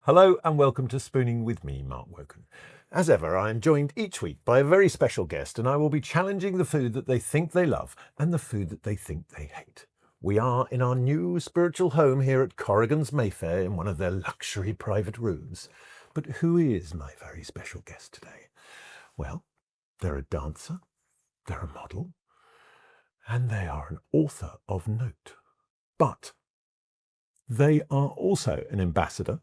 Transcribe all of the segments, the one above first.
Hello and welcome to Spooning with me, Mark Wogan. As ever, I am joined each week by a very special guest, and I will be challenging the food that they think they love and the food that they think they hate. We are in our new spiritual home here at Corrigan's Mayfair in one of their luxury private rooms. But who is my very special guest today? Well, they're a dancer, they're a model, and they are an author of note. But they are also an ambassador.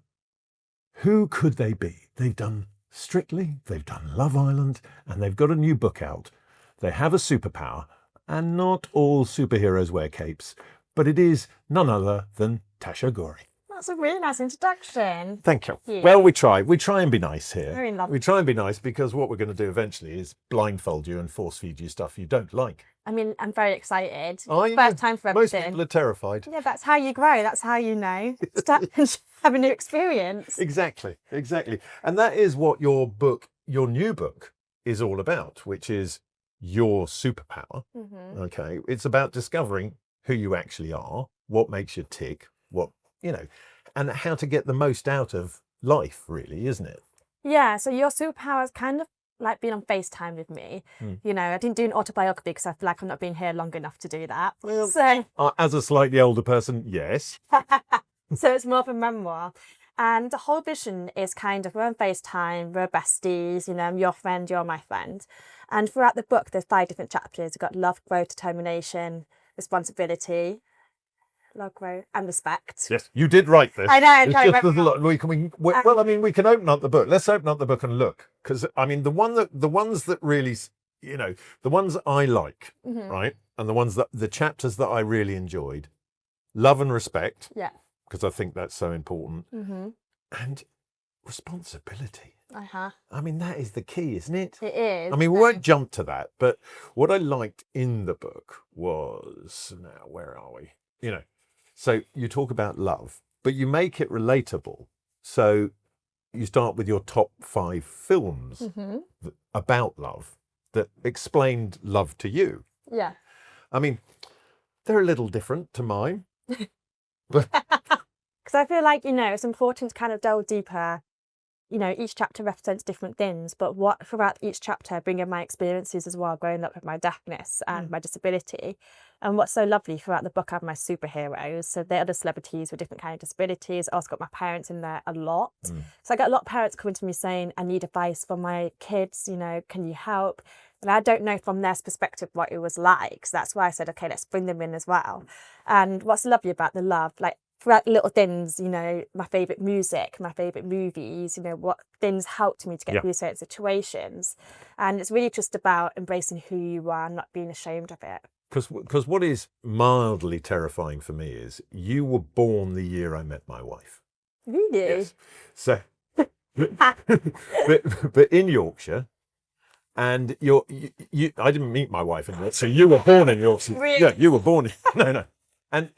Who could they be? They've done Strictly, they've done Love Island, and they've got a new book out. They have a superpower, and not all superheroes wear capes, but it is none other than Tasha Ghouri. That's a really nice introduction. Thank you. Yeah. Well, we try and be nice here. Very lovely. We try and be nice because what we're going to do eventually is blindfold you and force feed you stuff you don't like. I mean, I'm very excited. Are you? First time for Most everything. people are terrified. Yeah, that's how you grow. That's how you know. Start and have a new experience. Exactly. And that is what your new book is all about, which is your superpower. Mm-hmm. Okay. It's about discovering who you actually are, what makes you tick, and how to get the most out of life, really, isn't it? Yeah, so your superpower is kind of like being on FaceTime with me. You know, I didn't do an autobiography because I feel like I've not been here long enough to do that. Well, So as a slightly older person, yes. So it's more of a memoir. And the whole vision is kind of, we're on FaceTime, we're besties, you know, I'm your friend, you're my friend. And throughout the book, there's 5 different chapters. We've got love, growth, determination, responsibility, love, growth, and respect. Yes, you did write this. I know, It's sorry, just very there's a lot. We can open up the book. Let's open up the book and look, because I mean, the ones that really, the ones I like, right, and the chapters that I really enjoyed, love and respect. Yeah. Because I think that's so important, and responsibility. I mean, that is the key, isn't it? It is. I mean, we won't jump to that, but what I liked in the book was, now where are we? So you talk about love, but you make it relatable. So you start with your top 5 films about love that explained love to you. Yeah. I mean, they're a little different to mine, but Because I feel like, you know, it's important to kind of delve deeper. You know, each chapter represents different things, but what throughout each chapter bring in my experiences as well, growing up with my deafness and my disability. And what's so lovely throughout the book, I have my superheroes. So they're other celebrities with different kind of disabilities. I also got my parents in there a lot. So I get a lot of parents coming to me saying, I need advice for my kids, you know, can you help? And I don't know from their perspective what it was like. So that's why I said, okay, let's bring them in as well. And what's lovely about the love, like, throughout little things, you know, my favourite music, my favourite movies, you know, what things helped me to get through certain situations. And it's really just about embracing who you are and not being ashamed of it. because what is mildly terrifying for me is you were born the year I met my wife. Really? Yes. So, but in Yorkshire, and I didn't meet my wife in Yorkshire, so you were born in Yorkshire. Really? Yeah, you were born in, no. And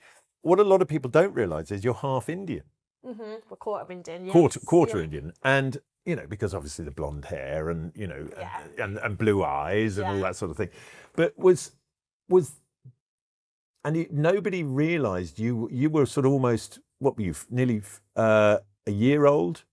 what a lot of people don't realise is you're half Indian. We're quarter Indian. Yes. Quarter Indian. And, you know, because obviously the blonde hair and, you know, and blue eyes and all that sort of thing. But nobody realised you were sort of almost, what were you, nearly a year old?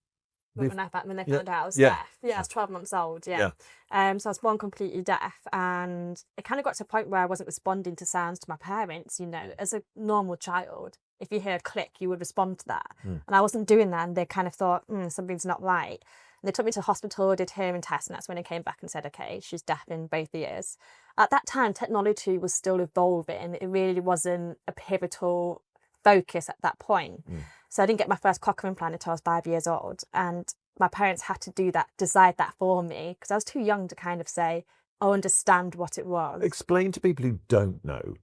When they found out I was Yeah. deaf. Yeah, I was 12 months old, So I was born completely deaf, and it kind of got to a point where I wasn't responding to sounds to my parents, you know. As a normal child, if you hear a click, you would respond to that. And I wasn't doing that, and they kind of thought, something's not right. And they took me to the hospital, did hearing tests, and that's when they came back and said, okay, she's deaf in both ears. At that time, technology was still evolving. It really wasn't a pivotal focus at that point. So I didn't get my first cochlear implant until I was 5 years old. And my parents had to decide that for me, because I was too young to kind of say, oh, understand what it was. Explain to people who don't know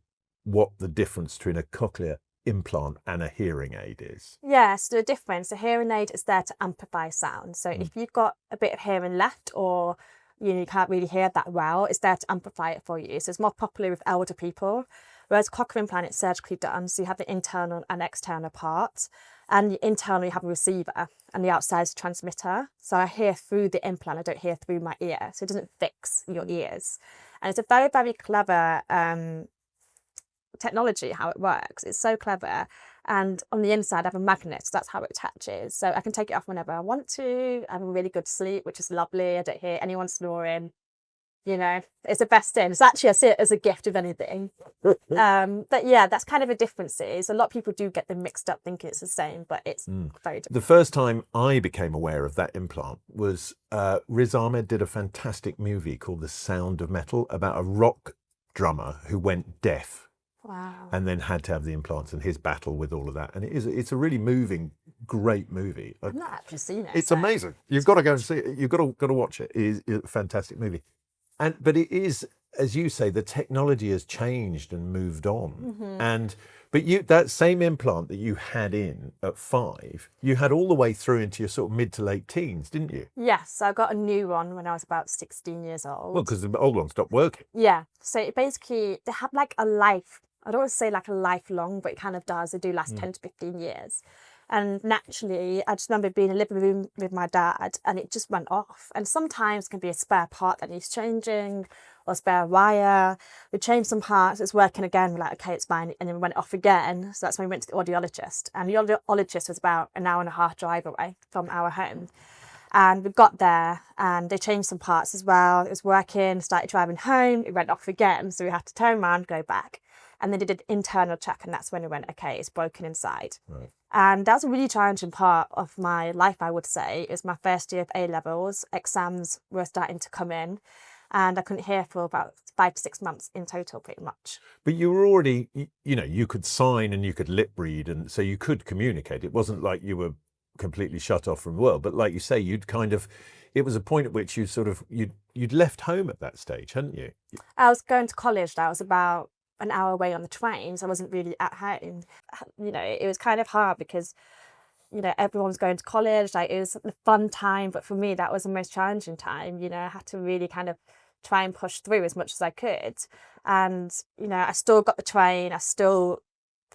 what the difference between a cochlear implant and a hearing aid is. Yes, the difference. A hearing aid is there to amplify sound. So if you've got a bit of hearing left, or you can't really hear that well, it's there to amplify it for you. So it's more popular with elder people. Whereas cochlear implant, it's surgically done. So you have the internal and external part. And the internal, you have a receiver, and the outside is a transmitter. So I hear through the implant, I don't hear through my ear. So it doesn't fix your ears. And it's a very, very clever technology, how it works. It's so clever. And on the inside, I have a magnet. So that's how it attaches. So I can take it off whenever I want to. I have a really good sleep, which is lovely. I don't hear anyone snoring. You know, it's the best thing. So actually, I see it as a gift, if anything. But yeah, that's kind of a difference. Is a lot of people do get them mixed up, thinking it's the same, but it's very different. The first time I became aware of that implant was Riz Ahmed did a fantastic movie called The Sound of Metal about a rock drummer who went deaf. Wow. And then had to have the implants and his battle with all of that. And it's a really moving, great movie. I've not actually seen it. It's amazing. You've got to go and see it. You've got to watch it. It's a fantastic movie. But it is, as you say, the technology has changed and moved on. But that same implant that you had in at 5, you had all the way through into your sort of mid to late teens, didn't you? Yes, I got a new one when I was about 16 years old. Well, because the old one stopped working. Yeah, so it basically, they have like a life. I don't want to say like a lifelong, but it kind of does. They do last 10 to 15 years. And naturally, I just remember being in the living room with my dad and it just went off. And sometimes it can be a spare part that needs changing or a spare wire. We changed some parts, it's working again. We're like, okay, it's fine. And then we went off again. So that's when we went to the audiologist. And the audiologist was about an hour and a half drive away from our home. And we got there and they changed some parts as well. It was working, started driving home. It went off again. So we had to turn around, go back. And then they did an internal check, and that's when we went, okay, it's broken inside. Right. And that was a really challenging part of my life, I would say. It was my first year of A-levels. Exams were starting to come in, and I couldn't hear for about 5 to 6 months in total, pretty much. But you were already, you could sign and you could lip read, and so you could communicate. It wasn't like you were completely shut off from the world. But like you say, it was a point at which you'd left home at that stage, hadn't you? I was going to college. I was about an hour away on the train, so I wasn't really at home. It was kind of hard because, everyone was going to college. Like, it was a fun time, but for me, that was the most challenging time. I had to really kind of try and push through as much as I could. And, I still got the train. I still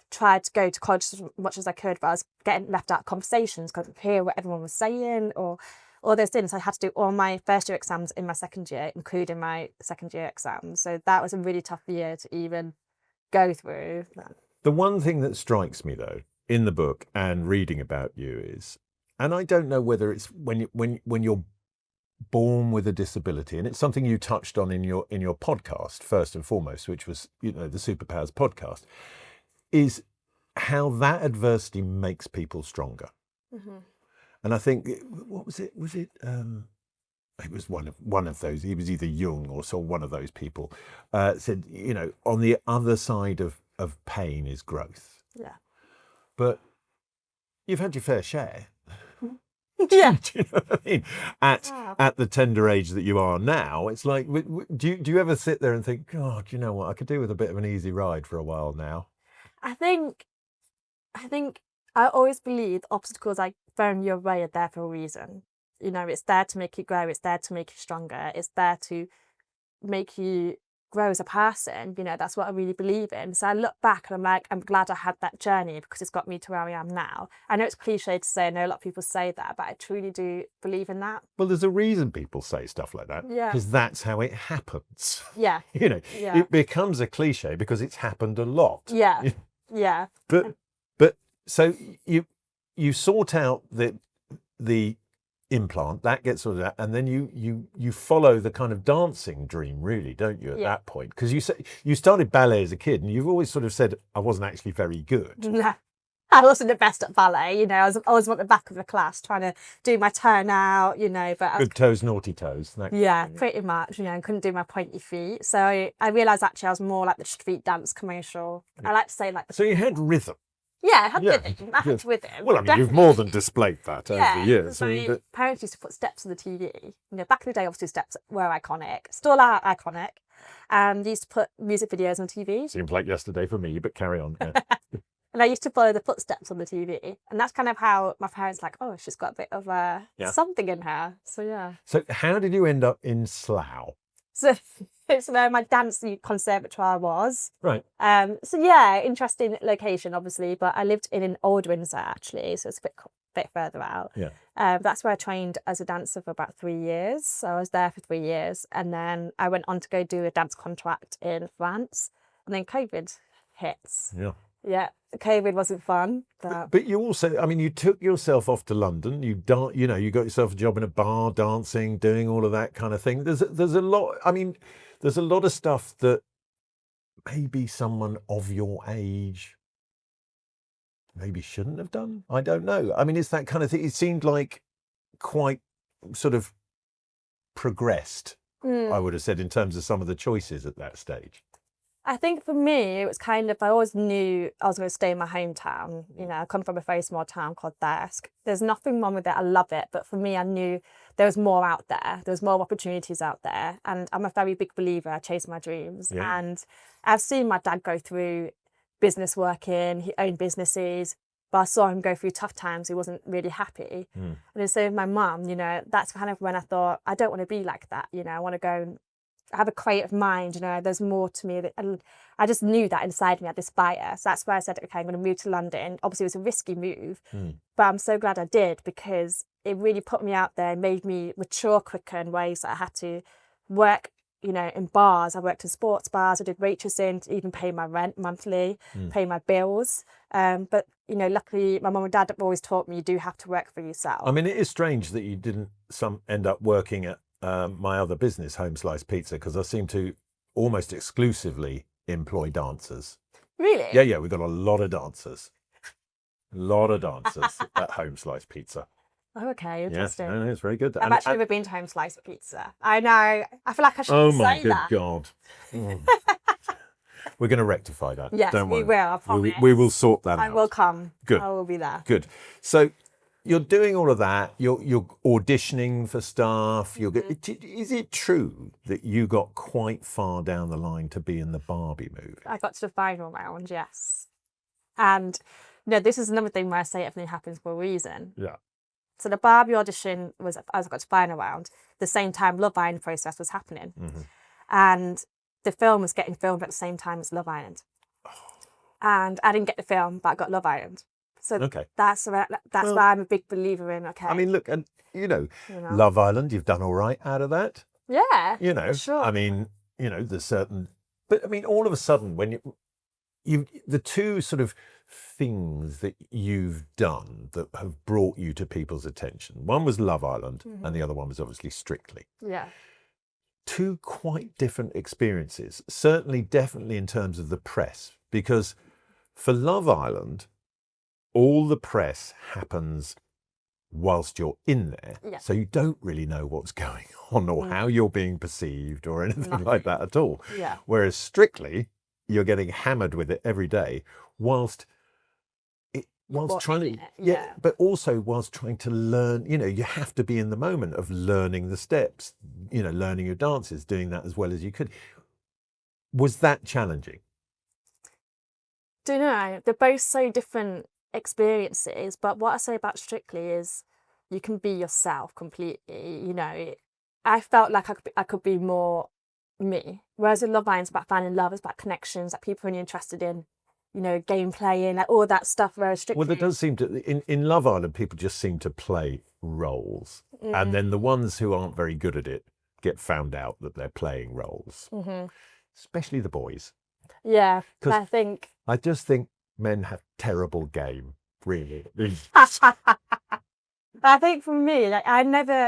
tried to go to college as much as I could, but I was getting left out of conversations, couldn't hear what everyone was saying or all those things. I had to do all my first year exams in my second year, including my second year exams. So that was a really tough year to even go through. The one thing that strikes me, though, in the book and reading about you is, and I don't know whether it's when you're born with a disability, and it's something you touched on in your podcast first and foremost, which was the Superpowers podcast, is how that adversity makes people stronger. Mm-hmm. And I think, what was it? Was it? It was one of those. He was either Jung or so one of those people said, on the other side of pain is growth. Yeah. But you've had your fair share. Yeah. Do you know what I mean? At the tender age that you are now, it's like, do you ever sit there and think, God, you know what? I could do with a bit of an easy ride for a while now. I think I always believe obstacles like thrown your way are there for a reason. It's there to make you grow. It's there to make you stronger. It's there to make you grow as a person. That's what I really believe in. So I look back and I'm like, I'm glad I had that journey because it's got me to where I am now. I know it's cliche to say, I know a lot of people say that, but I truly do believe in that. Well, there's a reason people say stuff like that. Yeah. Because that's how it happens. Yeah. Yeah. It becomes a cliche because it's happened a lot. Yeah. Yeah. But so you sort out the implant that gets sorted out, and then you follow the kind of dancing dream, really, don't you, at that point? Because you started ballet as a kid, and you've always sort of said, I wasn't actually very good. No, I wasn't the best at ballet. I was always at the back of the class trying to do my turnout. But good toes, naughty toes. Pretty much. I couldn't do my pointy feet, so I realised actually I was more like the street dance commercial. I like to say like. So you had rhythm. Yeah, I had rhythm. I had rhythm. Well, I mean, you've more than displayed that over the years. So parents used to put steps on the TV. Back in the day, obviously, steps were iconic. Still are iconic. And they used to put music videos on TV. Seems like yesterday for me, but carry on. Yeah. And I used to follow the footsteps on the TV. And that's kind of how my parents like, oh, she's got a bit of something in her. So, yeah. So how did you end up in Slough? So it's where my dance conservatoire was. Right. Interesting location, obviously, but I lived in Old Windsor, actually, so it's a bit further out. Yeah. That's where I trained as a dancer for about 3 years. So I was there for 3 years, and then I went on to go do a dance contract in France, and then COVID hits. Yeah. Yeah, COVID wasn't fun, but But you also, I mean, you took yourself off to London. You got yourself a job in a bar, dancing, doing all of that kind of thing. There's a lot. I mean, there's a lot of stuff that maybe someone of your age maybe shouldn't have done. I don't know. I mean, it's that kind of thing. It seemed like quite sort of progressed, I would have said, in terms of some of the choices at that stage. I think for me, it was kind of, I always knew I was going to stay in my hometown. You know, I come from a very small town called Thirsk. There's nothing wrong with it. I love it. But for me, I knew there was more out there. There was more opportunities out there. And I'm a very big believer. I chase my dreams. Yeah. And I've seen my dad go through business working. He owned businesses. But I saw him go through tough times. He wasn't really happy. And then so with my mum, you know, that's kind of when I thought, I don't want to be like that. You know, I want to go and have a creative mind, you know, there's more to me. And I just knew that inside me, I had this fire. So that's why I said, okay, I'm going to move to London. Obviously, it was a risky move, but I'm so glad I did because it really put me out there, made me mature quicker in ways that I had to work, you know, in bars. I worked in sports bars. I did waitressing to even pay my rent monthly, pay my bills. But, you know, luckily my mum and dad have always taught me you do have to work for yourself. I mean, it is strange that you didn't end up working at my other business, Home Slice Pizza, because I seem to almost exclusively employ dancers. Really? Yeah, we've got a lot of dancers. At Home Slice Pizza. Oh, okay, interesting. Yeah, no, it's very good. I've actually never been to Home Slice Pizza. I know. I feel like I should say that. Oh my good God. We're going to rectify that. Yes, Don't worry. we will, I promise. We will sort that out. I will come. Good. I will be there. Good. So you're doing all of that. You're auditioning for stuff. Is it true that you got quite far down the line to be in the Barbie movie? I got to the final round, yes. And you know, this is another thing where I say everything happens for a reason. Yeah. So the Barbie audition was, as I got to final round, the same time Love Island process was happening. And the film was getting filmed at the same time as Love Island. And I didn't get the film, but I got Love Island. So that's why I'm a big believer in, okay. I mean, look, and you know, Love Island, you've done all right out of that. Yeah, you know, sure. I mean, you know, there's certain, but I mean, all of a sudden, when you the two sort of things that you've done that have brought you to people's attention, one was Love Island, and the other one was obviously Strictly. Yeah. Two quite different experiences, definitely in terms of the press, because for Love Island, all the press happens whilst you're in there. Yeah. So you don't really know what's going on or how you're being perceived or anything like that at all. Yeah. Whereas Strictly, you're getting hammered with it every day whilst trying to, but also whilst trying to learn, you know, you have to be in the moment of learning the steps, you know, learning your dances, doing that as well as you could. Was that challenging? Don't know. They're both so different experiences, but what I say about Strictly is you can be yourself completely. You know, I felt like I could be more me, whereas in Love Island's about finding love, it's about connections that people are really interested in, you know, game playing, like all that stuff, whereas Strictly... Well, there does seem to, in Love Island, people just seem to play roles, and then the ones who aren't very good at it get found out that they're playing roles, especially the boys. Yeah, I just think men have terrible game, really. I think for me, like I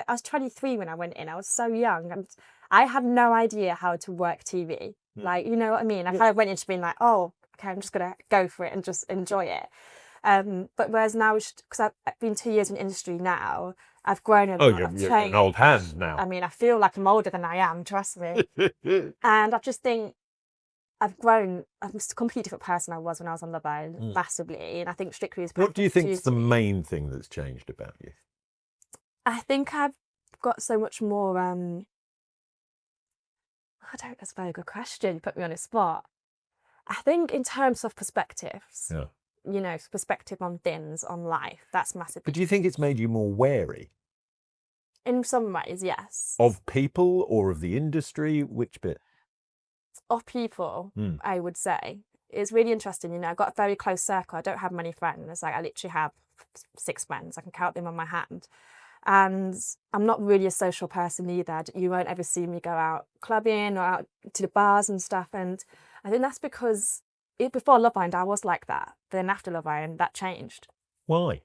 was 23 when I went in. I was so young, and I had no idea how to work TV. Like, you know what I mean? I kind of went into being like, oh, okay, I'm just gonna go for it and just enjoy it. But whereas now, because I've been 2 years in industry now, I've grown a lot. You're an old hand now. I mean, I feel like I'm older than I am. Trust me. And I just think I've grown. I'm a completely different person I was when I was on Love Island, massively. And I think Strictly is... What do you think is the main thing that's changed about you? I think I've got so much more... that's a very good question. You put me on a spot. I think in terms of perspectives, you know, perspective on things, on life, that's massive. But do you think it's made you more wary? In some ways, yes. Of people or of the industry? Which bit? Of people, I would say. It's really interesting, you know, I've got a very close circle. I don't have many friends. Like, I literally have 6 friends. I can count them on my hand. And I'm not really a social person either. You won't ever see me go out clubbing or out to the bars and stuff. And I think that's because before Love Island, I was like that. But then after Love Island, that changed. Why?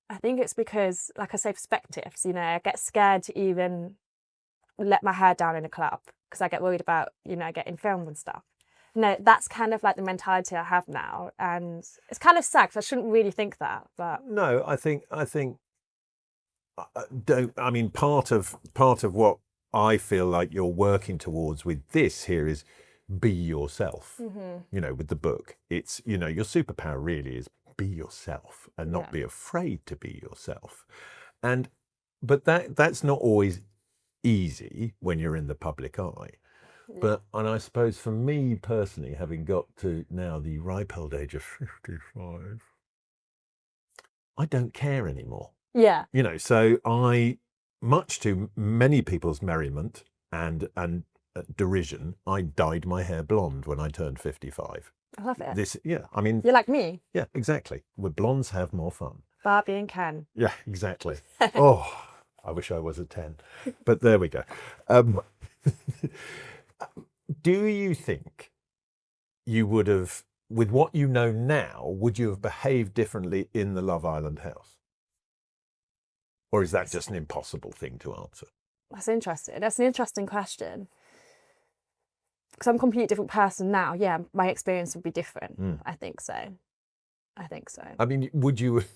I think it's because, like I say, perspectives. I get scared to even let my hair down in a club because I get worried about, getting filmed and stuff. That's kind of like the mentality I have now, and it's kind of sad because I shouldn't really think that. But No, I think part of what I feel like you're working towards with this here is be yourself. With the book, it's your superpower really is be yourself and not be afraid to be yourself. But that's not always easy when you're in the public eye. And I suppose for me personally, having got to now the ripe old age of 55, I don't care anymore. Yeah. So I, much to many people's merriment and derision, I dyed my hair blonde when I turned 55. I love it. You're like me. Yeah, exactly. Where blondes have more fun. Barbie and Ken. Yeah, exactly. Oh, I wish I was a 10. But there we go. Do you think you would have, with what you know now, would you have behaved differently in the Love Island house? Or is that just an impossible thing to answer? That's interesting. That's an interesting question. Because I'm a completely different person now. Yeah, my experience would be different. I think so. I mean, would you have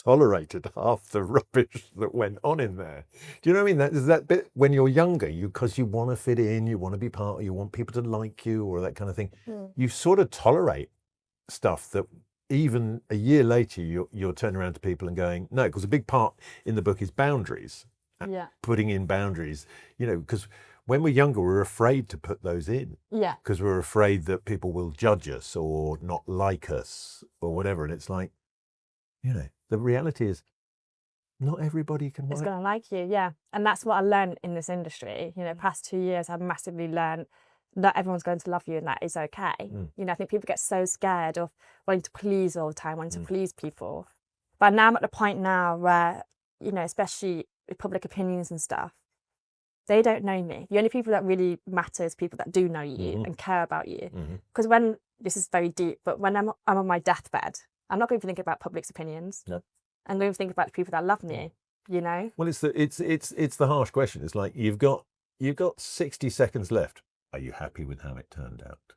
tolerated half the rubbish that went on in there? Do you know what I mean? There's that bit when you're younger, because you want to fit in, you want to be part, you want people to like you or that kind of thing. You sort of tolerate stuff that even a year later, you're turning around to people and going, no, because a big part in the book is boundaries. Yeah. Putting in boundaries, because when we're younger, we're afraid to put those in. Yeah. Because we're afraid that people will judge us or not like us or whatever. And it's like, the reality is not everybody can It's going to like you, yeah. And that's what I learned in this industry. Past 2 years, I've massively learned that everyone's going to love you and that is okay. I think people get so scared of wanting to please all the time, wanting to please people. But now I'm at the point now where, especially with public opinions and stuff, they don't know me. The only people that really matter is people that do know you and care about you. Because this is very deep, but when I'm on my deathbed, I'm not going to think about public's opinions. No. I'm going to think about the people that love me, Well, it's the harsh question. It's like you've got 60 seconds left. Are you happy with how it turned out?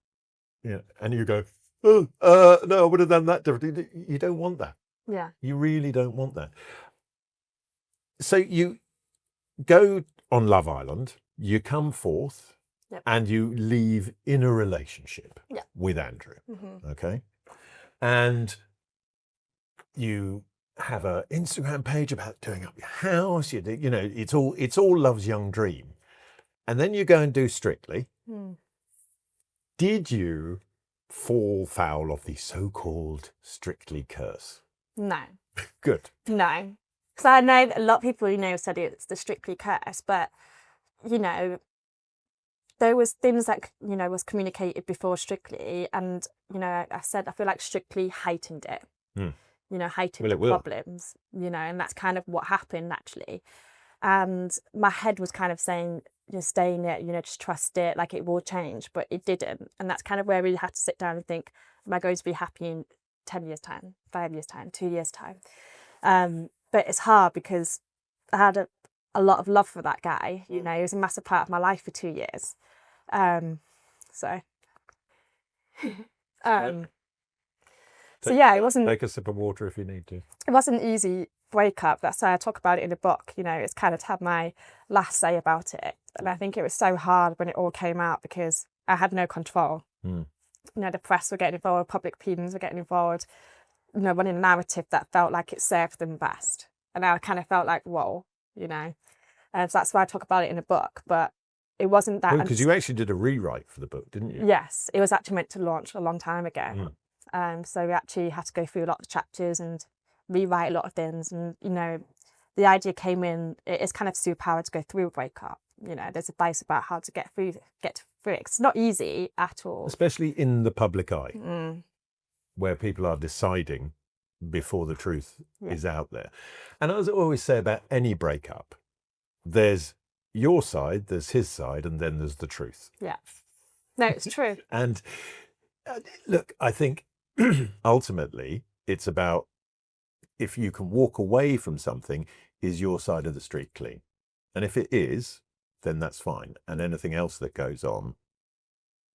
Yeah. And you go, no, I would have done that differently. You don't want that. Yeah. You really don't want that. So you go on Love Island, you come forth, and you leave in a relationship with Andrew. Okay. And you have an Instagram page about doing up your house. It's all love's young dream. And then you go and do Strictly. Did you fall foul of the so-called Strictly curse? No. Good. No. Because I know that a lot of people, said it's the Strictly curse, but, there was things that, was communicated before Strictly, and, I feel like Strictly heightened it. Heightened the problems, and that's kind of what happened actually. And my head was kind of saying, stay in it, just trust it, like it will change, but it didn't. And that's kind of where I really had to sit down and think, am I going to be happy in 10 years' time, 5 years' time, 2 years' time? But it's hard because I had a lot of love for that guy. He was a massive part of my life for 2 years. So yeah, it wasn't. Take a sip of water if you need to. It wasn't an easy breakup. That's why I talk about it in the book. It's kind of to have my last say about it. And I think it was so hard when it all came out because I had no control. The press were getting involved, public opinions were getting involved. Running a narrative that felt like it served them best. And I kind of felt like, whoa, so that's why I talk about it in the book. But it wasn't that. Because you actually did a rewrite for the book, didn't you? Yes, it was actually meant to launch a long time ago. So we actually had to go through a lot of chapters and rewrite a lot of things. And, the idea came in, it's kind of superpower to go through a breakup. There's advice about how to get through it. It's not easy at all. Especially in the public eye, where people are deciding before the truth is out there. And as I always say about any breakup, there's your side, there's his side, and then there's the truth. Yeah. No, it's true. And Look, I think ultimately it's about if you can walk away from something, is your side of the street clean? And if it is, then that's fine. And anything else that goes on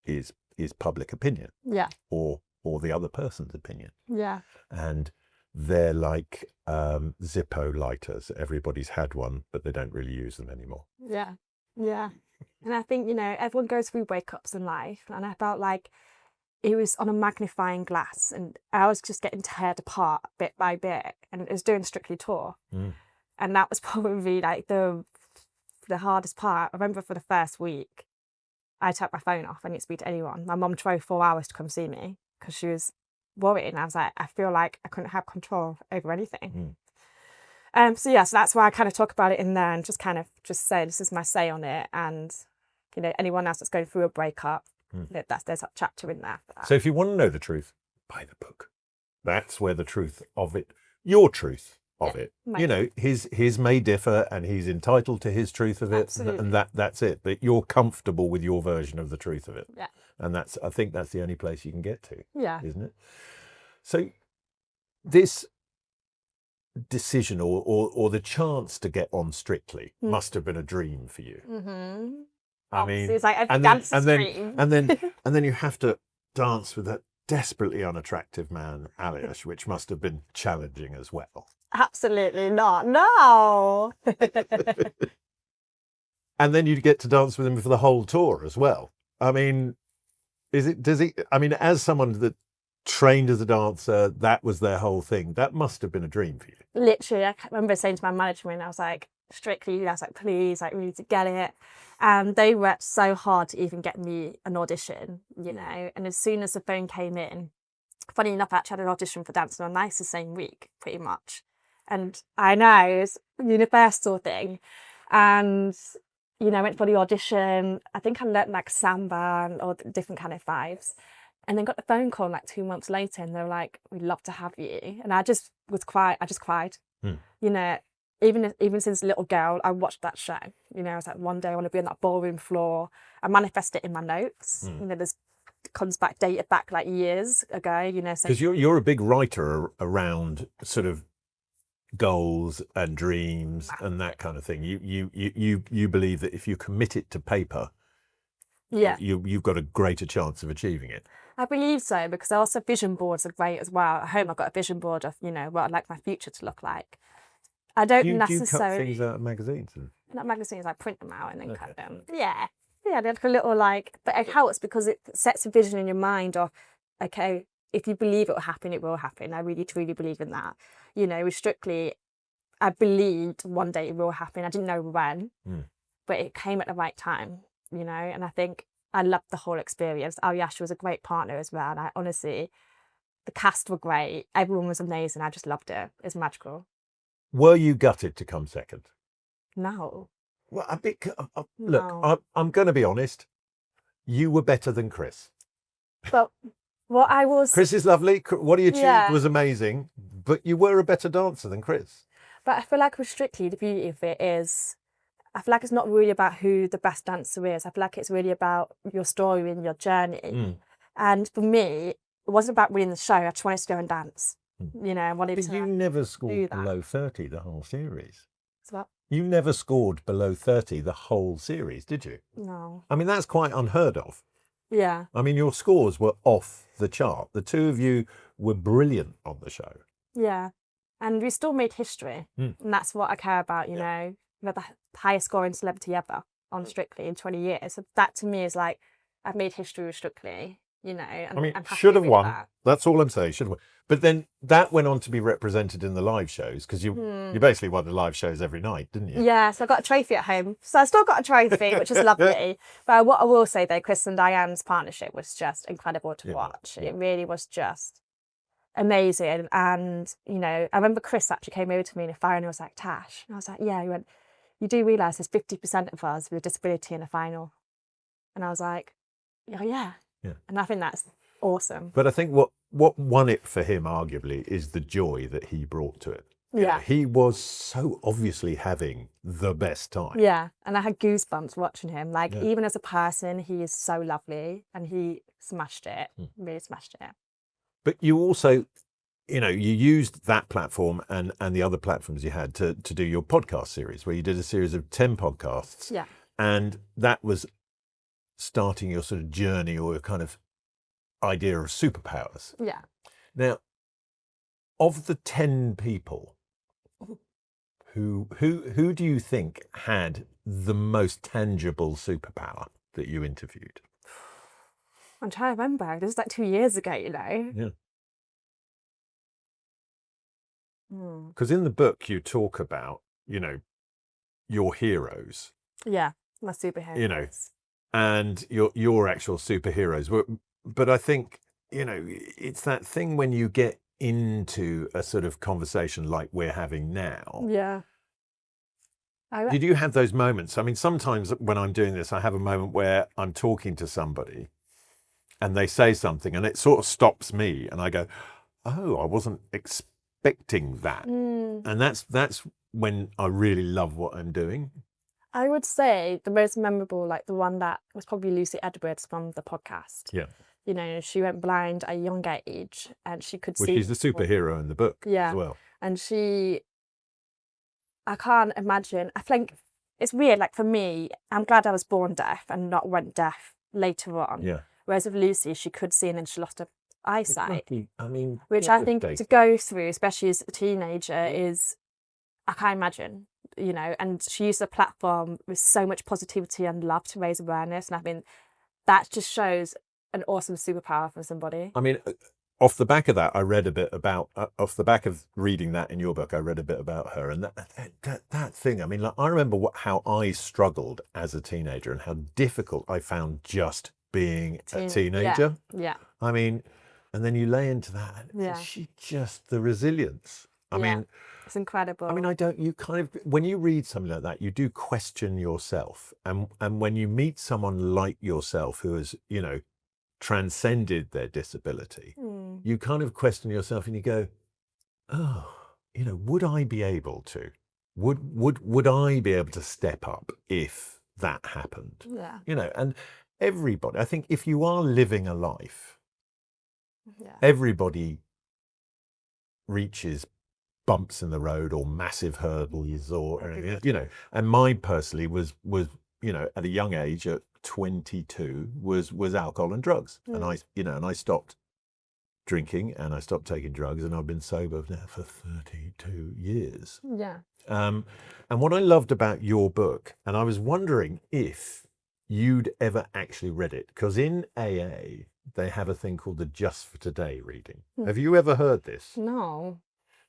is public opinion. Yeah. Or the other person's opinion. Yeah. And they're like Zippo lighters. Everybody's had one, but they don't really use them anymore. Yeah. Yeah. And I think, everyone goes through breakups in life. And I felt like it was on a magnifying glass and I was just getting teared apart bit by bit. And it was doing Strictly tour. And that was probably like the hardest part. I remember for the first week, I took my phone off. I didn't speak to anyone. My mum drove 4 hours to come see me because she was worried. And I was like, I feel like I couldn't have control over anything. So that's why I kind of talk about it in there and just say this is my say on it. And, anyone else that's going through a breakup, there's a chapter in there for that. So if you want to know the truth, buy the book. That's where the truth of it, your truth of it. His may differ and he's entitled to his truth of it. Absolutely. And that's it. But you're comfortable with your version of the truth of it. Yeah. And I think that's the only place you can get to. Yeah. Isn't it? So this decision or the chance to get on Strictly must have been a dream for you. I mean, it's like a dancer's dream. and then you have to dance with that desperately unattractive man, Alias, which must have been challenging as well. Absolutely not. No. And then you get to dance with him for the whole tour as well. I mean, as someone that trained as a dancer, that was their whole thing. That must have been a dream for you. Literally, I remember saying to my management, I was like, Strictly, I was like, please, like, we need to get it. And they worked so hard to even get me an audition, And as soon as the phone came in, funny enough, I actually had an audition for Dancing on Ice the same week, pretty much. And I know, it's a universal thing. And, I went for the audition. I think I learned like samba or different kind of vibes. And then got the phone call like 2 months later and they were like, we'd love to have you. And I just cried. Even since a little girl, I watched that show. I was like, one day I want to be on that ballroom floor. I manifest it in my notes. There's comes back, dated back like years ago, Because you're a big writer around sort of goals and dreams and that kind of thing. You believe that if you commit it to paper, you've got a greater chance of achieving it. I believe so, because also vision boards are great as well. At home, I've got a vision board of, what I'd like my future to look like. I don't necessarily... Do you cut things out of magazines? Not magazines, I print them out and then cut them. Yeah. Yeah, they're like a little but it helps because it sets a vision in your mind of, okay, if you believe it will happen, it will happen. I really, truly believe in that. With Strictly, I believed one day it will happen. I didn't know when, but it came at the right time, and I think I loved the whole experience. Ariasha was a great partner as well. And I honestly, the cast were great. Everyone was amazing. I just loved it. It was magical. Were you gutted to come second? No. Well, look, I'm going to be honest. You were better than Chris. But what I was... Chris is lovely. What he achieved was amazing. But you were a better dancer than Chris. But I feel like with Strictly, the beauty of it is... I feel like it's not really about who the best dancer is. I feel like it's really about your story and your journey. And for me, it wasn't about winning the show. I just wanted to go and dance. I wanted to. But you never scored below 30 the whole series. So what? You never scored below 30 the whole series, did you? No. I mean, that's quite unheard of. Yeah. I mean, your scores were off the chart. The two of you were brilliant on the show. Yeah. And we still made history. And that's what I care about, we had the highest scoring celebrity ever on Strictly in 20 years. So that to me is like, I've made history with Strictly, And I mean, I'm should have won. That. That's all I'm saying. Should have won. But then that went on to be represented in the live shows because you basically won the live shows every night, didn't you? Yeah, so I got a trophy at home. So I still got a trophy, which is lovely. But what I will say though, Chris and Diane's partnership was just incredible to watch. It really was just amazing. And, I remember Chris actually came over to me in a final and was like, Tash. And I was like, yeah. He went, you do realise there's 50% of us with a disability in a final. And I was like, oh, yeah. And I think that's awesome. But I think what won it for him, arguably, is the joy that he brought to it. Yeah. He was so obviously having the best time. Yeah, and I had goosebumps watching him. Like, Yeah. even as a person, he is so lovely, and he smashed it, really smashed it. But you also, you used that platform and the other platforms you had to do your podcast series, where you did a series of 10 podcasts. Yeah. And that was starting your sort of journey or your kind of idea of superpowers. Yeah. Now, of the 10 people, who do you think had the most tangible superpower that you interviewed? I'm trying to remember. This was like 2 years ago, you know? Yeah. Because in the book you talk about, your heroes. Yeah, my superheroes. And your actual superheroes. But I think, it's that thing when you get into a sort of conversation like we're having now. Yeah. Did you have those moments? I mean, sometimes when I'm doing this, I have a moment where I'm talking to somebody and they say something and it sort of stops me and I go, oh, I wasn't expecting that. And that's when I really love what I'm doing. I would say the most memorable, like the one that was probably Lucy Edwards from the podcast. Yeah. She went blind at a young age and she could see. Which is the superhero in the book as well. And I can't imagine. I think it's weird. Like for me, I'm glad I was born deaf and not went deaf later on. Yeah. Whereas with Lucy, she could see and then she lost her eyesight. Which I think devastating. to go through, especially as a teenager, is, I can't imagine, and she used the platform with so much positivity and love to raise awareness. And I mean, that just shows an awesome superpower from somebody. I mean, off the back of that, I read a bit about, off the back of reading that in your book, I read a bit about her. And that thing, I mean, like, I remember how I struggled as a teenager and how difficult I found just being a teenager. Yeah. I mean, and then you lay into that. Yeah. She just, the resilience. I mean, it's incredible. I mean, you kind of, when you read something like that, you do question yourself. And when you meet someone like yourself who has, transcended their disability, you kind of question yourself and you go, oh, would I be able to? Would I be able to step up if that happened? Yeah. And everybody, I think if you are living a life, everybody reaches bumps in the road or massive hurdles or, and mine personally was, at a young age, at 22, was alcohol and drugs. And I stopped drinking and I stopped taking drugs and I've been sober now for 32 years. Yeah. And what I loved about your book, and I was wondering if you'd ever actually read it, because in AA, they have a thing called the Just for Today reading. Have you ever heard this? No.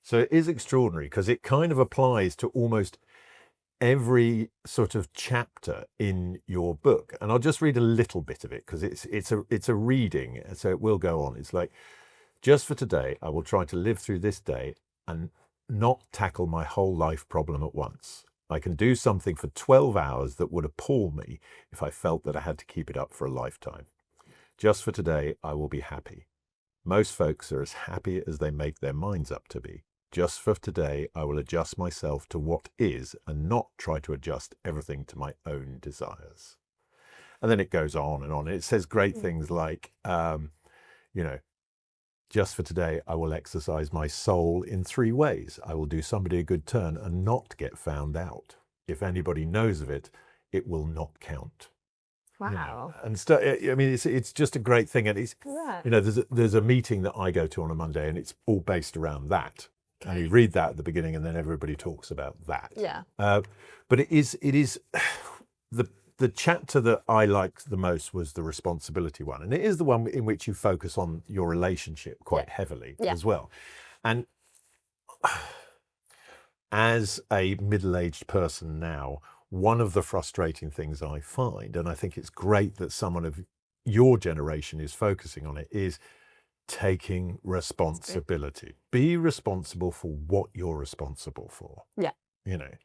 So it is extraordinary because it kind of applies to almost every sort of chapter in your book. And I'll just read a little bit of it because it's a reading, so it will go on. It's like, just for today, I will try to live through this day and not tackle my whole life problem at once. I can do something for 12 hours that would appall me if I felt that I had to keep it up for a lifetime. Just for today, I will be happy. Most folks are as happy as they make their minds up to be. Just for today, I will adjust myself to what is and not try to adjust everything to my own desires. And then it goes on and on. It says great things like, just for today, I will exercise my soul in 3 ways. I will do somebody a good turn and not get found out. If anybody knows of it, it will not count. Wow. And I mean, it's just a great thing. And it's, there's a meeting that I go to on a Monday and it's all based around that. And you read that at the beginning and then everybody talks about that. Yeah. But it is the chapter that I liked the most was the responsibility one. And it is the one in which you focus on your relationship quite heavily as well. And as a middle-aged person now, one of the frustrating things I find, and I think it's great that someone of your generation is focusing on it, is taking responsibility. Be responsible for what you're responsible for. Yeah.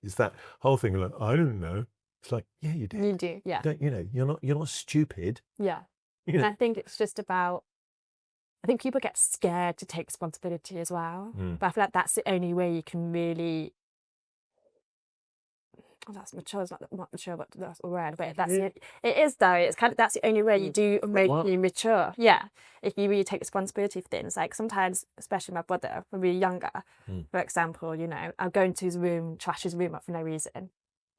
It's that whole thing like, I don't know. It's like, yeah, you do. You do, yeah. Don't, you're not stupid. Yeah. And I think it's just about I think people get scared to take responsibility as well. But I feel like that's the only way you can really. Oh, that's mature. It's not mature, but that's a word. But it is though. It's kind of that's the only way you do make you mature. Yeah, if you really take responsibility for things. Like sometimes, especially my brother, when we were younger, for example, I'll go into his room, trash his room up for no reason,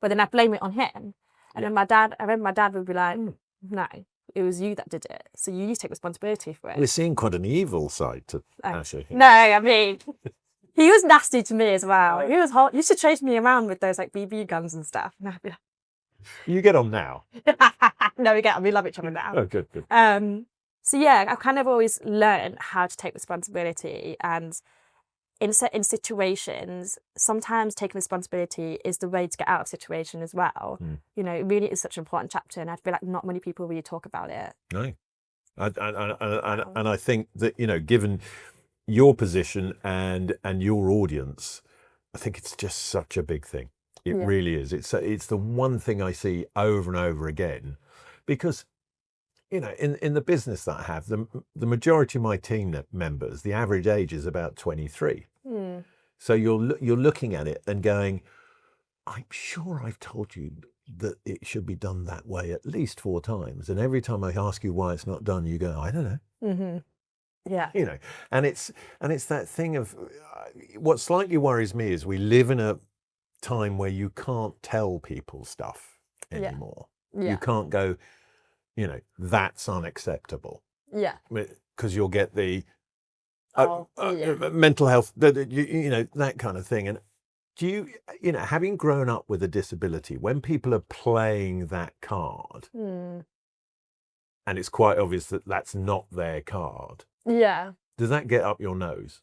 but then I blame it on him. And then I remember my dad would be like, "No, it was you that did it. So you need to take responsibility for it." We're seeing quite an evil side to Tasha. No, I mean. He was nasty to me as well. He was hot. He used to chase me around with those like BB guns and stuff. And I'd be like, You get on now. no, we love each other now. Oh, good. So yeah, I've kind of always learned how to take responsibility, and in situations, sometimes taking responsibility is the way to get out of situation as well. It really is such an important chapter, and I feel like not many people really talk about it. No, and I think that given your position and your audience, I think it's just such a big thing. It really is. It's the one thing I see over and over again, because in the business that I have, the majority of my team members, the average age is about 23. So you're looking at it and going, I'm sure I've told you that it should be done that way at least 4 times, and every time I ask you why it's not done, you go, I don't know. Yeah. And it's that thing of what slightly worries me is we live in a time where you can't tell people stuff anymore. Yeah. You can't go, that's unacceptable. Yeah. Because you'll get the mental health, that kind of thing. And do you, having grown up with a disability, when people are playing that card, and it's quite obvious that that's not their card. Yeah. Does that get up your nose?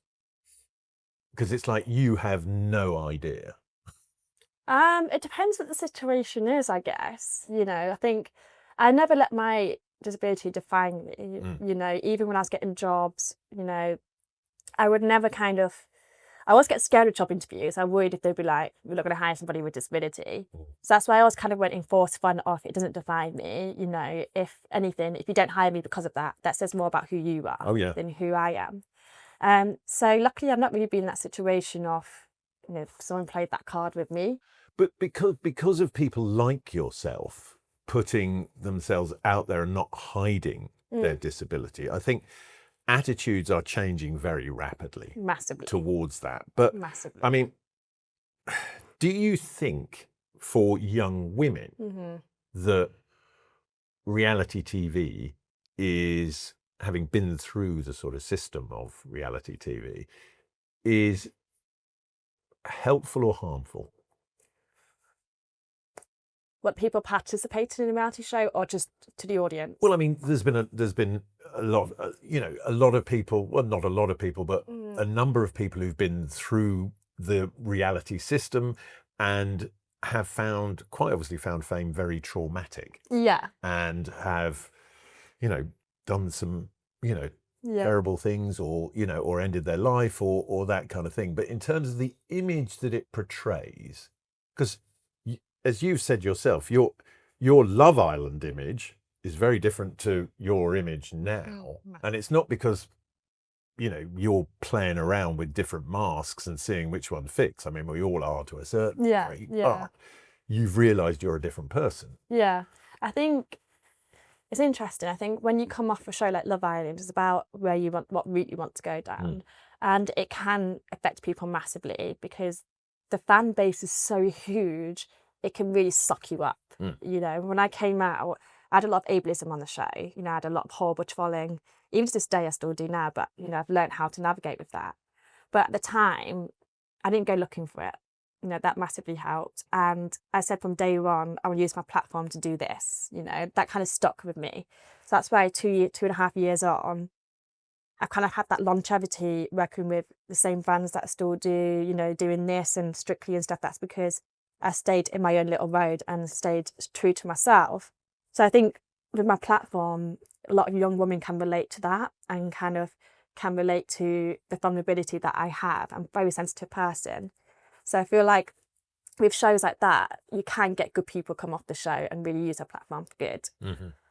Because it's like you have no idea. It depends what the situation is, I guess. I think I never let my disability define me. Even when I was getting jobs, I would never I always get scared of job interviews. I'm worried if they'd be like, we're not going to hire somebody with disability. So that's why I always kind of went in force fun off. It doesn't define me. If anything, if you don't hire me because of that, that says more about who you are than who I am. So luckily I've not really been in that situation of, if someone played that card with me. But because of people like yourself putting themselves out there and not hiding their disability, I think attitudes are changing very rapidly. Massively. Towards that. But massively. I mean, do you think for young women that reality TV is, having been through the sort of system of reality TV, is helpful or harmful? What, people participating in a reality show or just to the audience? Well, I mean, there's been a lot, a lot of people, well, not a lot of people, but a number of people who've been through the reality system and have quite obviously found fame very traumatic. Yeah. And have, done some, terrible things, or, or ended their life or that kind of thing. But in terms of the image that it portrays, because as you've said yourself, your Love Island image is very different to your image now. And it's not because, you're playing around with different masks and seeing which one fits. I mean, we all are to a certain degree. But you've realised you're a different person. Yeah. I think it's interesting. I think when you come off a show like Love Island, it's about what route you want to go down. And it can affect people massively because the fan base is so huge, it can really suck you up. When I came out, I had a lot of ableism on the show. I had a lot of horrible trolling. Even to this day, I still do now, but, I've learned how to navigate with that. But at the time, I didn't go looking for it. That massively helped. And I said from day one, I will use my platform to do this. That kind of stuck with me. So that's why 2.5 years on, I've kind of had that longevity working with the same brands that I still do, doing this and Strictly and stuff. That's because I stayed in my own little road and stayed true to myself. So I think with my platform, a lot of young women can relate to that and kind of can relate to the vulnerability that I have. I'm a very sensitive person. So I feel like with shows like that, you can get good people come off the show and really use their platform for good.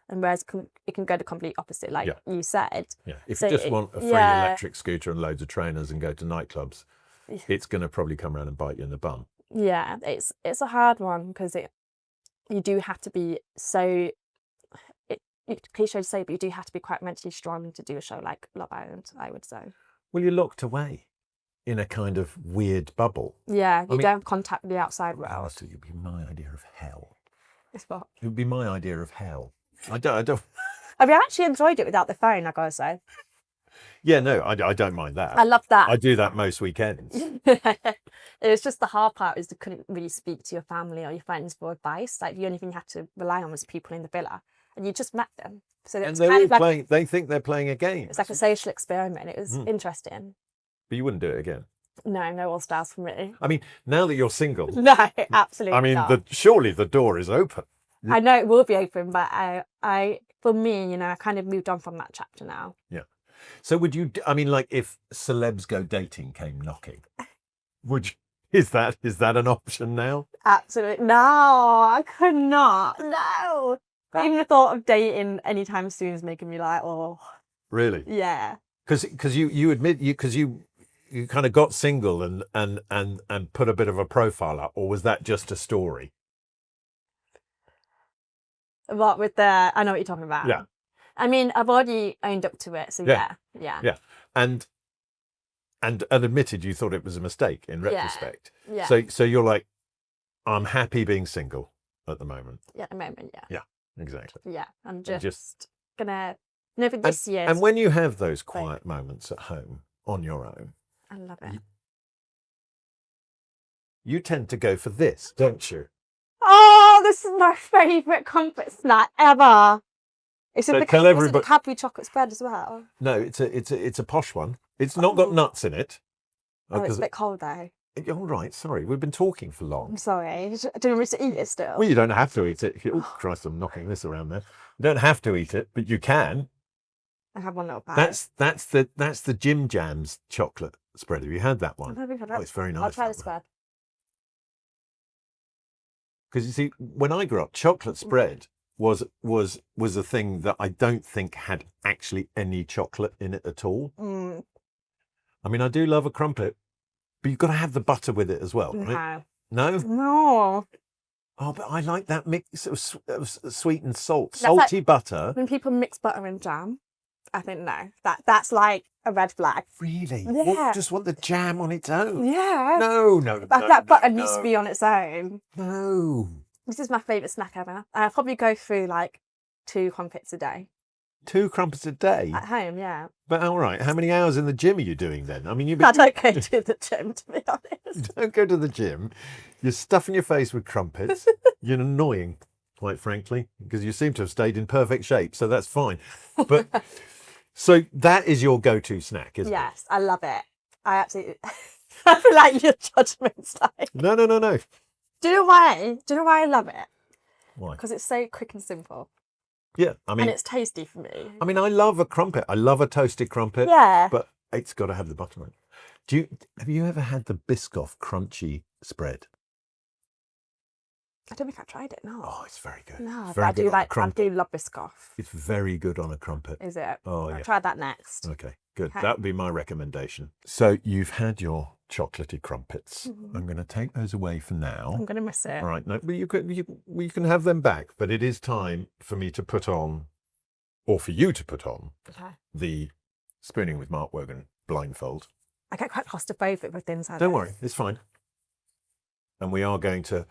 And whereas it can go the complete opposite, like you said. Yeah. If So you just it- want a free yeah. electric scooter and loads of trainers and go to nightclubs, it's going to probably come around and bite you in the bum. Yeah, it's a hard one because you do have to be so. It's cliche to say, but you do have to be quite mentally strong to do a show like Love Island, I would say. Well, you're locked away in a kind of weird bubble. Yeah, you mean- don't have contact with the outside world. Honestly, it would be my idea of hell. It's what? It would be my idea of hell. I don't. I've actually enjoyed it without the phone, I gotta say. Yeah, no, I don't mind that. I love that. I do that most weekends. It was just the hard part is you couldn't really speak to your family or your friends for advice. Like the only thing you had to rely on was people in the villa, and you just met them. So And it's they're kind all of like playing. They think they're playing a game. it's like a social experiment. It was interesting. But you wouldn't do it again. No All Stars for me. I mean, now that you're single, No, absolutely. I mean, not. surely the door is open. I know it will be open, but I for me, I kind of moved on from that chapter now. Yeah. So would you? I mean, like if celebs go dating came knocking, would you? Is that an option now? Absolutely. No, I could not. No. Even the thought of dating anytime soon is making me like, oh, Really? yeah. Because you admit you kind of got single and put a bit of a profile up, or was that just a story? What with I know what you're talking about. Yeah. I mean, I've already owned up to it, so Yeah. yeah. And admitted you thought it was a mistake in retrospect. Yeah. So you're like, I'm happy being single at the moment. Yeah, at the moment, yeah. Exactly. Yeah. I'm And just gonna for this year. And when you have those quiet moments at home on your own, I love it. you tend to go for this, don't you? Oh, this is my favourite comfort snack ever. Is So it tell is it the everybody- Cadbury chocolate spread as well? No, it's a posh one. It's not got nuts in it. Oh, it's 'cause- a bit cold though. all right, sorry, we've been talking for long. I'm sorry. Do you want me to eat it still? Well, you don't have to eat it. Oh, Christ, I'm knocking this around there. You don't have to eat it, but you can. I have one little bag. That's the Jim Jams chocolate spread. Have you had that I one? don't think I've Oh, it's very nice. I'll try the spread. Because you see, when I grew up, chocolate spread was a thing that I don't think had actually any chocolate in it at all. Mm, I mean, I do love a crumpet, but you've got to have the butter with it as well, right? no. No? No. Oh, but I like that mix of sweet and salt. That's like- Salty butter. When people mix butter and jam, I think no. That's like a red flag. Really? Yeah. What, just want the jam on its own? Yeah. No. That butter needs to be on its own. No. This is my favourite snack ever. I'll probably go through like 2 crumpets a day. 2 crumpets a day? At home, yeah. But all right, how many hours in the gym are you doing then? I mean, you I don't go to the gym, to be honest. don't go to the gym. You're stuffing your face with crumpets. You're annoying, quite frankly, because you seem to have stayed in perfect shape, so that's fine. But so that is your go-to snack, isn't it? Yes, I love it. I absolutely. I feel like your judgment's like. No. Do you know why? Do you know why I love it? Why? Because it's so quick and simple, Yeah, I mean, and it's tasty for me. I love a crumpet. I love a toasted crumpet. Yeah. But it's got to have the butter on it. Have you ever had the Biscoff crunchy spread? I don't think I tried it. No. Oh, it's very good. No, It's but very I good do on a like. I crumpet. do love Biscoff. It's very good on a crumpet. Is it? Oh, I'll yeah. try that next. Okay, good. Okay. That would be my recommendation. So you've had your chocolatey crumpets. I'm going to take those away for now. I'm gonna miss it. All right, no, but you can have them back. But it is time for me to put on, or for you to put on, Okay. the Spooning with Mark Wogan blindfold. I get quite claustrophobic with things like Don't worry, it's fine. And we are going to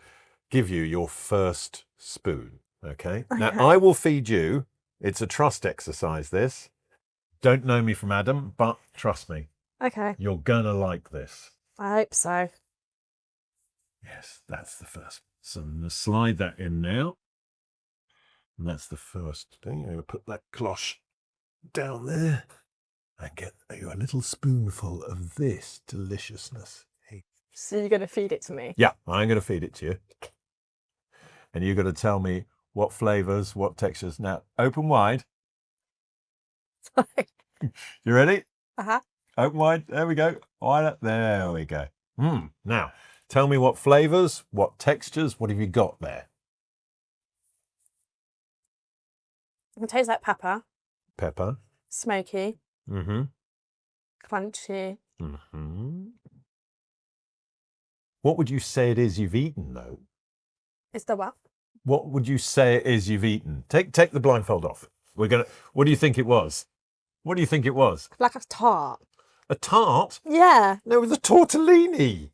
give you your first spoon, okay? Now, Okay. I will feed you. It's a trust exercise, this. Don't know me from Adam, but trust me, Okay. you're going to like this. I hope so. Yes, that's the first. So I'm going to slide that in now. And that's the first thing. I'm going to put that cloche down there and get you a little spoonful of this deliciousness. So you're gonna feed it to me? Yeah, I'm going to feed it to you. And you're going to tell me what flavours, what textures. Now, open wide. You ready? Uh-huh. Open wide. There we go. Wide up. There we go. Now, tell me what flavours, what textures, what have you got there? It tastes like pepper, Pepper. smoky, Mm-hmm. crunchy. Mm-hmm. What would you say it is you've eaten, though? It's the what? What would you say it is you've eaten? Take the blindfold off. What do you think it was? What do you think it was? Like a tart. A tart? Yeah. No, it was a tortellini.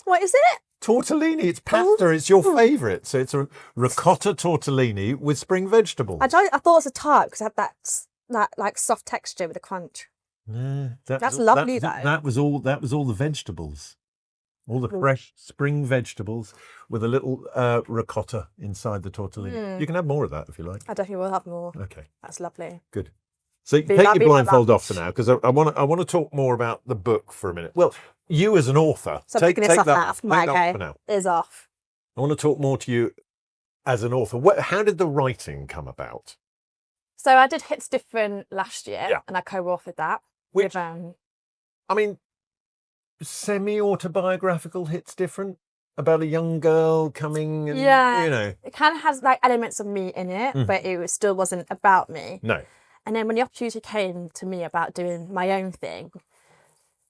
What is it? Tortellini, it's pasta, it's your favourite. So it's a ricotta tortellini with spring vegetables. I thought it was a tart because it had that like soft texture with a crunch. No, That's lovely, though. That was all the vegetables. All the fresh spring vegetables with a little ricotta inside the tortellini. You can have more of that if you like. I definitely will have more. Okay, That's lovely. good. So you can take your blindfold off for now, because I want to talk more about the book for a minute. Well, you as an author, So take this off that now. off. Right, Take that okay. for now. Is off. I want to talk more to you as an author. How did the writing come about? So I did Hits Different last year, Yeah. and I co-authored that Which- with I mean, semi-autobiographical hits different about a young girl coming and, Yeah. you know. It kind of has like elements of me in it, but still wasn't about me. No. And then when the opportunity came to me about doing my own thing,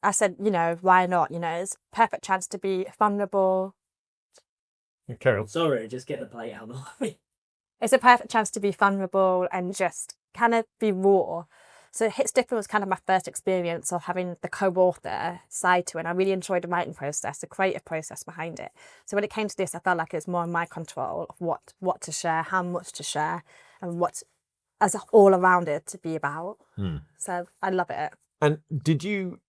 I said, why not? It's a perfect chance to be vulnerable. Carry on. Sorry, just get the plate out of the way. It's a perfect chance to be vulnerable and just kind of be raw. So Hits Different was kind of my first experience of having the co-author side to it. And I really enjoyed the writing process, the creative process behind it. So when it came to this, I felt like it was more in my control of what to share, how much to share, and what as all around it to be about. So I love it. And did you...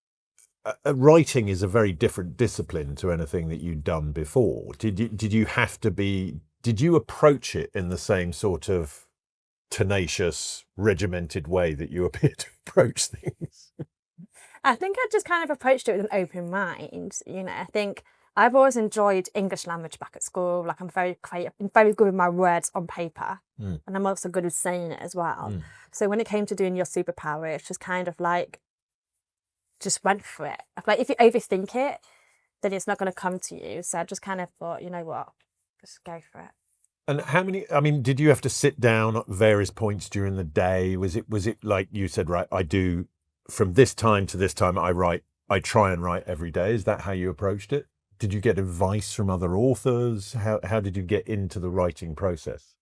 writing is a very different discipline to anything that you'd done before. Did you approach it in the same sort of tenacious, regimented way that you appear to approach things? I think I just kind of approached it with an open mind. I think I've always enjoyed English language back at school. Like, I'm very creative, I'm very good with my words on paper, and I'm also good at saying it as well. So when it came to doing your superpower, it's just kind of like, just went for it. Like, if you overthink it, then it's not going to come to you. So I just kind of thought, you know what, just go for it. And did you have to sit down at various points during the day? Was it like you said, right, I do from this time to this time, I try and write every day. Is that how you approached it? Did you get advice from other authors? How did you get into the writing process?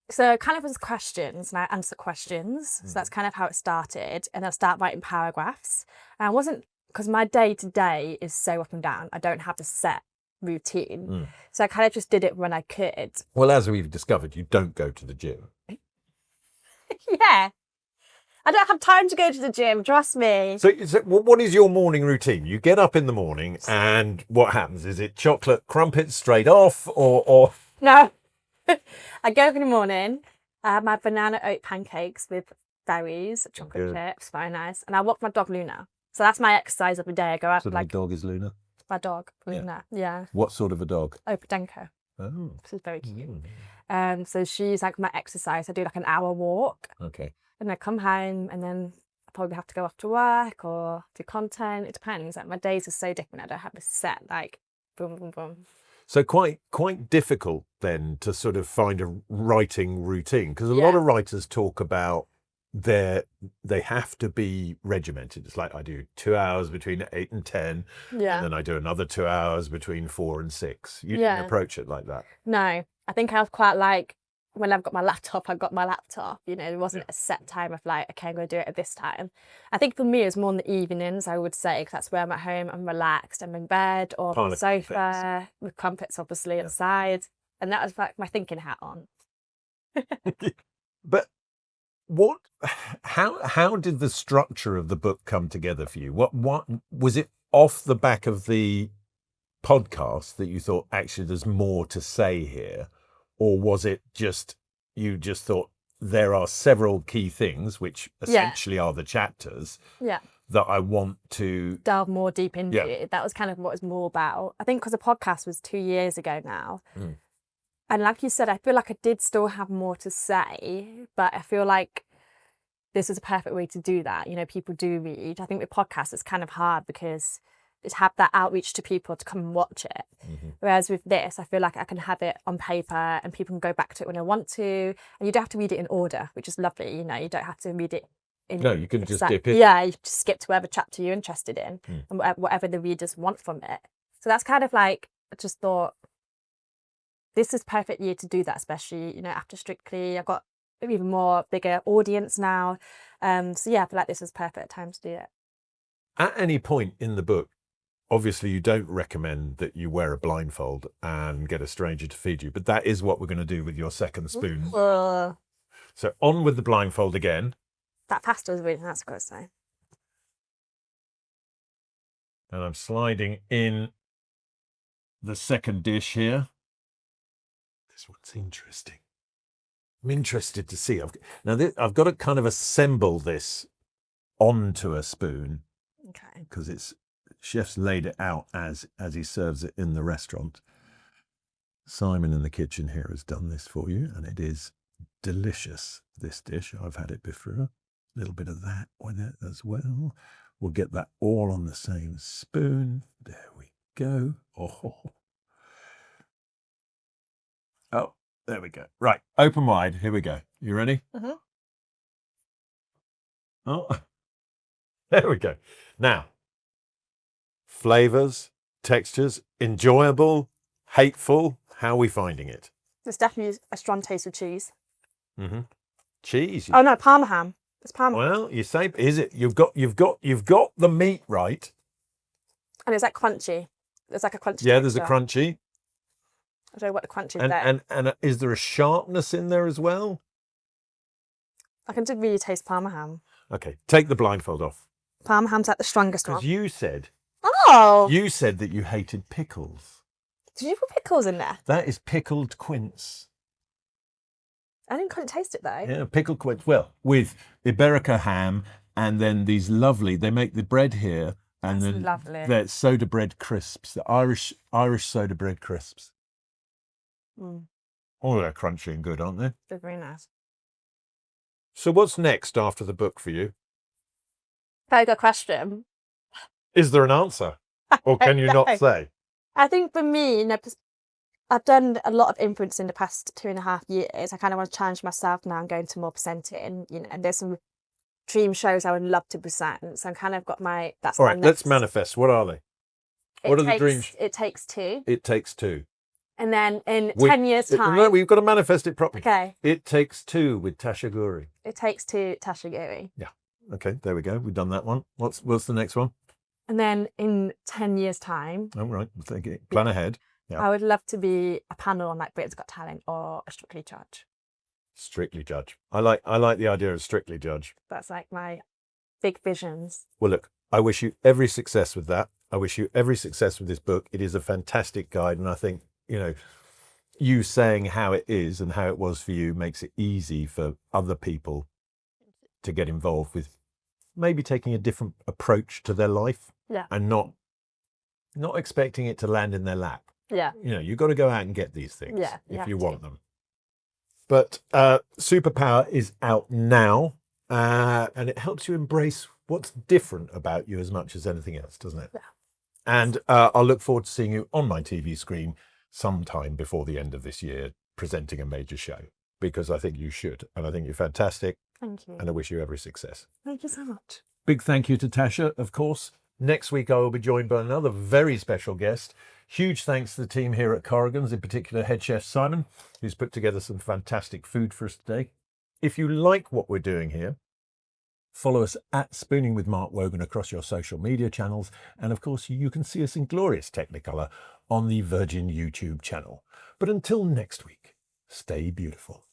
So it kind of was questions, and I answer questions. So that's kind of how it started. And I start writing paragraphs. And I wasn't, because my day to day is so up and down. I don't have a set routine. So I kind of just did it when I could. Well, as we've discovered, you don't go to the gym. Yeah. I don't have time to go to the gym, trust me. So what is your morning routine? You get up in the morning and what happens? Is it chocolate crumpets straight off or... No. I get up in the morning, I have my banana oat pancakes with berries, chocolate chips, very nice. And I walk my dog Luna. So that's my exercise of the day. I go out So like... my dog is Luna? My dog, Luna, yeah. What sort of a dog? Opadenko. Oh. She's very cute. So she's like my exercise. I do like an hour walk. Okay. And I come home and then I probably have to go off to work or do content. It depends. Like, my days are so different. I don't have a set like boom, boom, boom. So quite difficult then to sort of find a writing routine, because a lot of writers talk about they have to be regimented. It's like, I do 2 hours between 8 and 10, and then I do another 2 hours between 4 and 6. You didn't approach it like that. No, I think I was quite like, when I've got my laptop, I've got my laptop. There wasn't a set time of like, okay, I'm going to do it at this time. I think for me, it was more in the evenings, I would say, because that's where I'm at home, I'm relaxed, I'm in bed or on the sofa with crumpets, obviously, inside. And that was like my thinking hat on. But how did the structure of the book come together for you? What was it off the back of the podcast that you thought, actually, there's more to say here? Or was it just, you just thought there are several key things, which essentially are the chapters, that I want to delve more deep into? That was kind of what it was more about. I think because the podcast was 2 years ago now. And like you said, I feel like I did still have more to say, but I feel like this is a perfect way to do that. People do read. I think with podcasts, it's kind of hard because have that outreach to people to come and watch it. Whereas with this, I feel like I can have it on paper and people can go back to it when I want to, and you don't have to read it in order, which is lovely. You know, you don't have to read it in. No, you can just dip it. Yeah, you just skip to whatever chapter you're interested in and whatever the readers want from it. So that's kind of like, I just thought this is perfect year to do that, especially, you know, after Strictly. I've got an even more bigger audience now. So yeah, I feel like this is perfect time to do it. At any point in the book, obviously you don't recommend that you wear a blindfold and get a stranger to feed you, but that is what we're going to do with your second spoon. So on with the blindfold again. That pasta was really nice, I've got to say. And I'm sliding in the second dish here. This one's interesting. I'm interested to see. I've got to kind of assemble this onto a spoon. Okay. Because chef's laid it out as he serves it in the restaurant. Simon in the kitchen here has done this for you, and it is delicious, this dish. I've had it before. A little bit of that with it as well. We'll get that all on the same spoon. There we go. Oh, there we go. Right, open wide. Here we go. You ready? Oh, there we go. Now, flavours, textures, enjoyable, hateful. How are we finding it? There's definitely a strong taste of cheese. Cheese. Oh no, Parma ham. It's Parma. Well, you say, is it? You've got the meat right. And it's like crunchy. There's like a crunchy. Yeah, there's a texture. crunchy. I don't know what the crunch is there. And is there a sharpness in there as well? I can really taste Parma ham. Okay, take the blindfold off. Parma ham's like the strongest one. Because you said that you hated pickles. Did you put pickles in there? That is pickled quince. I couldn't taste it though. Yeah, pickled quince. Well, with Iberico ham, and then these lovely. They make the bread here, and That's then lovely. they're soda bread crisps. The Irish soda bread crisps. Oh, they're crunchy and good, aren't they? They're very nice. So what's next after the book for you? Very good question. Is there an answer? Or can you not say? I think for me, you know, I've done a lot of influence in the past 2.5 years. I kind of want to challenge myself now and go into more presenting, you know, and there's some dream shows I would love to present. So I'm kind of got that's All my right, next. let's manifest. What are they? What are the dreams? It Takes Two. It Takes Two. And then in 10 years' time. No, we've got to manifest it properly. Okay. It Takes Two with Tasha Ghouri. It Takes Two, Tasha Ghouri. Yeah. Okay, there we go. We've done that one. What's the next one? And then in 10 years' time. All right, plan ahead. Yeah. I would love to be a panel on like Britain's Got Talent or a Strictly Judge. Strictly Judge. I like the idea of Strictly Judge. That's like my big visions. Well, look, I wish you every success with that. I wish you every success with this book. It is a fantastic guide, and I think, you know, you saying how it is and how it was for you makes it easy for other people to get involved with maybe taking a different approach to their life. Yeah. And not expecting it to land in their lap. Yeah. You know, you've got to go out and get these things if you want to. them. But Superpower is out now, and it helps you embrace what's different about you as much as anything else, doesn't it? Yeah. And I'll look forward to seeing you on my TV screen sometime before the end of this year, presenting a major show, because I think you should, and I think you're fantastic. Thank you. And I wish you every success. Thank you so much. Big thank you to Tasha, of course. Next week, I will be joined by another very special guest. Huge thanks to the team here at Corrigan's, in particular head chef Simon, who's put together some fantastic food for us today. If you like what we're doing here, follow us at Spooning with Mark Wogan across your social media channels. And of course, you can see us in glorious Technicolor on the Virgin YouTube channel. But until next week, stay beautiful.